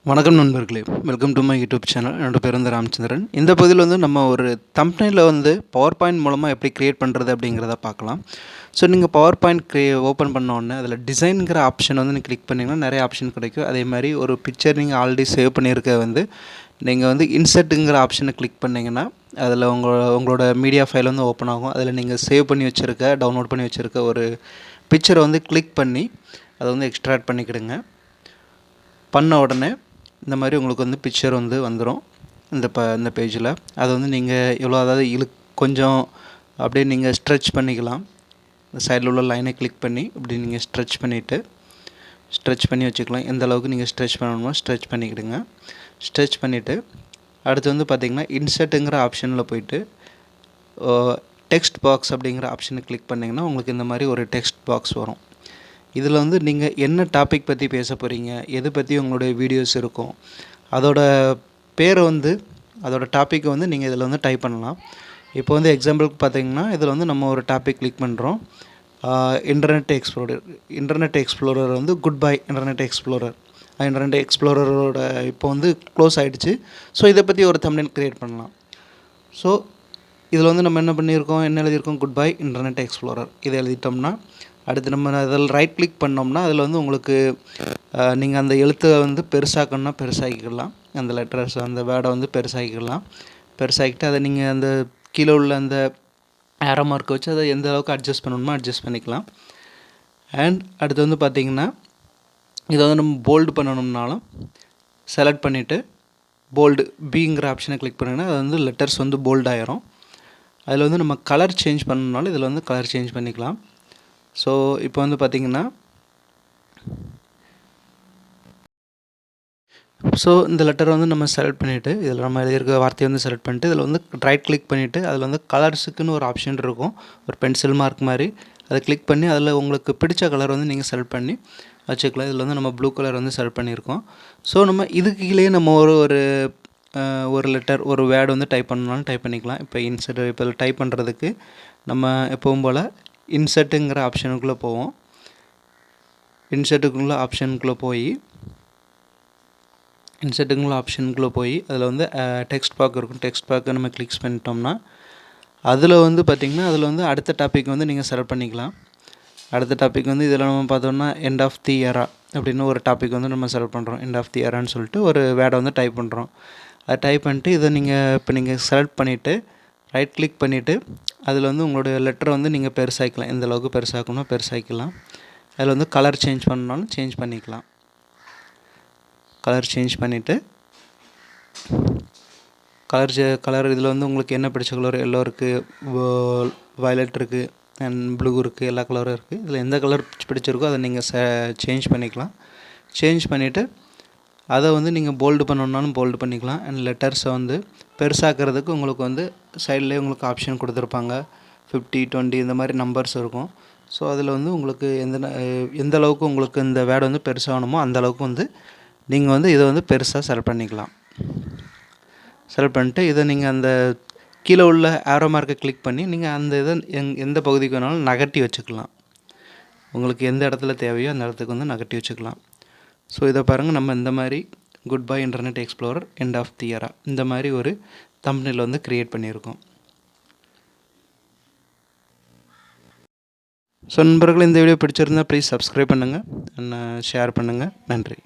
வணக்கம் நண்பர்களே, welcome to my YouTube channel. என்னோட பேர் வந்து ராமச்சந்திரன். இந்த பகுதியில் வந்து நம்ம ஒரு தம்ப்நெயிலை வந்து பவர் பாயிண்ட் மூலமாக எப்படி க்ரியேட் பண்ணுறது அப்படிங்கிறத பார்க்கலாம். ஸோ நீங்கள் பவர் பாயிண்ட் ஓப்பன் பண்ண உடனே அதில் டிசைனுங்கிற ஆப்ஷன் வந்து நீங்கள் கிளிக் பண்ணிங்கன்னா நிறைய ஆப்ஷன் கிடைக்கும். அதே மாதிரி ஒரு பிக்சர் நீங்கள் ஆல்ரெடி சேவ் பண்ணியிருக்க வந்து நீங்கள் வந்து இன்சர்ட்டுங்கிற ஆப்ஷனை கிளிக் பண்ணிங்கன்னா அதில் உங்களோட மீடியா ஃபைல் வந்து ஓப்பன் ஆகும். அதில் நீங்கள் சேவ் பண்ணி வச்சுருக்க, டவுன்லோட் பண்ணி வச்சுருக்க ஒரு பிக்சரை வந்து கிளிக் பண்ணி அதை வந்து எக்ஸ்ட்ராக்ட் பண்ணிக்கிடுங்க. பண்ண உடனே இந்த மாதிரி உங்களுக்கு வந்து பிக்சர் வந்து வந்துடும் இந்த பேஜில். அதை வந்து நீங்கள் எவ்வளோ, அதாவது கொஞ்சம் அப்படியே நீங்கள் ஸ்ட்ரெச் பண்ணிக்கலாம். இந்த சைடில் உள்ள லைனை கிளிக் பண்ணி இப்படி நீங்கள் ஸ்ட்ரெச் பண்ணி வச்சுக்கலாம். எந்த அளவுக்கு நீங்கள் ஸ்ட்ரெச் பண்ணணுமோ ஸ்ட்ரெச் பண்ணிக்கிடுங்க. ஸ்ட்ரெச் பண்ணிவிட்டு அடுத்து வந்து பார்த்திங்கன்னா இன்சர்ட்டுங்கிற ஆப்ஷனில் போய்ட்டு டெக்ஸ்ட் பாக்ஸ் அப்படிங்கிற ஆப்ஷனை கிளிக் பண்ணிங்கன்னா உங்களுக்கு இந்த மாதிரி ஒரு டெக்ஸ்ட் பாக்ஸ் வரும். இதில் வந்து நீங்கள் என்ன டாபிக் பற்றி பேச போகிறீங்க, எது பற்றி உங்களுடைய வீடியோஸ் இருக்கும், அதோட பேரை வந்து அதோட டாப்பிக்கை வந்து நீங்கள் இதில் வந்து டைப் பண்ணலாம். இப்போ வந்து எக்ஸாம்பிளுக்கு பார்த்தீங்கன்னா இதில் வந்து நம்ம ஒரு டாபிக் கிளிக் பண்ணுறோம். இன்டர்நெட் எக்ஸ்ப்ளோரர் வந்து குட் பை இன்டர்நெட் எக்ஸ்ப்ளோரரோட இப்போ வந்து க்ளோஸ் ஆகிடுச்சு. ஸோ இதை பற்றி ஒரு தம்ப்நெயில் க்ரியேட் பண்ணலாம். ஸோ இதில் வந்து நம்ம என்ன எழுதியிருக்கோம், குட் பை இன்டர்நெட் எக்ஸ்ப்ளோரர். இதை எழுதிட்டோம்னா அடுத்து நம்ம அதில் ரைட் கிளிக் பண்ணோம்னா அதில் வந்து உங்களுக்கு நீங்கள் அந்த எழுத்தை வந்து பெருசாக்கணும்னா பெருசாக்கிக்கலாம். அந்த லெட்டர்ஸ் அந்த வேர்டை வந்து பெருசாக்கிட்டு அதை நீங்கள் அந்த கீழே உள்ள அந்த ஏரோ மார்க்கை வச்சு அதை எந்த அளவுக்கு அட்ஜஸ்ட் பண்ணணுமோ அட்ஜஸ்ட் பண்ணிக்கலாம். அண்ட் அடுத்து வந்து பார்த்திங்கன்னா இதை வந்து நம்ம போல்டு பண்ணணும்னாலும் செலக்ட் பண்ணிவிட்டு போல்டு பிங்கிற ஆப்ஷனை கிளிக் பண்ணிங்கன்னா அது வந்து லெட்டர்ஸ் வந்து போல்டு ஆயிரும். அதில் வந்து நம்ம கலர் சேஞ்ச் பண்ணணுனாலும் இதில் வந்து கலர் சேஞ்ச் பண்ணிக்கலாம். ஸோ இப்போ வந்து பார்த்திங்கன்னா இந்த லெட்டரை வந்து நம்ம செலக்ட் பண்ணிவிட்டு இதில் நம்ம எழுதியிருக்க வார்த்தையை வந்து செலக்ட் பண்ணிட்டு இதில் வந்து ரைட் கிளிக் பண்ணிவிட்டு அதில் வந்து கலர்ஸுக்குன்னு ஒரு ஆப்ஷன் இருக்கும், ஒரு பென்சில் மார்க் மாதிரி. அதை கிளிக் பண்ணி அதில் உங்களுக்கு பிடிச்ச கலர் வந்து நீங்கள் செலக்ட் பண்ணி வச்சுக்கலாம். இதில் வந்து நம்ம ப்ளூ கலர் வந்து செலக்ட் பண்ணியிருக்கோம். ஸோ நம்ம இதுக்கு கீழே நம்ம ஒரு லெட்டர் ஒரு வேர்டு வந்து டைப் பண்ணணும்னாலும் டைப் பண்ணிக்கலாம். இப்போ டைப் பண்ணுறதுக்கு நம்ம எப்பவும் போல் இன்சர்ட்டுங்கிற ஆப்ஷனுக்குள்ளே போவோம். இன்சர்ட்டுக்குள்ளே ஆப்ஷனுக்குள்ளே போய் அதில் வந்து டெக்ஸ்ட் பாக் இருக்கும். டெக்ஸ்ட் பாக்கை நம்ம கிளிக் பண்ணிட்டோம்னா அதில் வந்து பார்த்திங்கன்னா அதில் வந்து அடுத்த டாபிக் வந்து நீங்கள் செலக்ட் பண்ணிக்கலாம். அடுத்த டாபிக் வந்து இதில் நம்ம பார்த்தோம்னா எண்ட் ஆஃப் தி எரா அப்படின்னு ஒரு டாபிக் வந்து நம்ம செலக்ட் பண்ணுறோம். எண்ட் ஆஃப் தி எரான்னு சொல்லிட்டு ஒரு வேர்டை வந்து டைப் பண்ணுறோம். அதை டைப் பண்ணிட்டு இதை நீங்கள் செலக்ட் பண்ணிவிட்டு ரைட் கிளிக் பண்ணிவிட்டு அதில் வந்து உங்களுடைய லெட்டரை வந்து நீங்கள் பெருசாக்கலாம். எந்த அளவுக்கு பெருசாக்கணுமோ பெருசாக்கலாம். அதில் வந்து கலர் சேஞ்ச் பண்ணாலும் சேஞ்ச் பண்ணிக்கலாம். கலர் சேஞ்ச் பண்ணிவிட்டு கலர் இதில் வந்து உங்களுக்கு என்ன பிடிச்ச கலர், எல்லோ இருக்குது, வயலட் இருக்குது, அண்ட் ப்ளூ இருக்குது, எல்லா கலரும் இருக்குது. இதில் எந்த கலர் பிடிச்சிருக்கோ அதை நீங்கள் சேஞ்ச் பண்ணிக்கலாம். சேஞ்ச் பண்ணிவிட்டு அதை வந்து நீங்கள் போல்டு பண்ணணுன்னாலும் போல்டு பண்ணிக்கலாம். அண்ட் லெட்டர்ஸை வந்து பெருசாக்கிறதுக்கு உங்களுக்கு வந்து சைட்லேயே உங்களுக்கு ஆப்ஷன் கொடுத்துருப்பாங்க. 50, 20 இந்த மாதிரி நம்பர்ஸ் இருக்கும். ஸோ அதில் வந்து உங்களுக்கு எந்த அளவுக்கு உங்களுக்கு இந்த வேர்டு வந்து பெருசாகணுமோ அந்த அளவுக்கு வந்து நீங்கள் வந்து இதை வந்து பெருசாக செலக்ட் பண்ணிக்கலாம். செலக்ட் பண்ணிட்டு இதை நீங்கள் அந்த கீழே உள்ள ஆரோ மார்க்கை கிளிக் பண்ணி நீங்கள் அந்த இதை எந்த பகுதிக்கு வேணாலும் நகர்த்தி வச்சுக்கலாம். உங்களுக்கு எந்த இடத்துல தேவையோ அந்த இடத்துக்கு வந்து நகர்த்தி வச்சுக்கலாம். ஸோ இதை பாருங்கள், நம்ம இந்த மாதிரி good bye internet explorer end of the era இந்த மாதிரி ஒரு தம்ப்நெயில் வந்து க்ரியேட் பண்ணியிருக்கோம். ஸோ நண்பர்கள், இந்த வீடியோ பிடிச்சிருந்தால் ப்ளீஸ் சப்ஸ்கிரைப் பண்ணுங்கள் அண்ட் ஷேர் பண்ணுங்கள். நன்றி.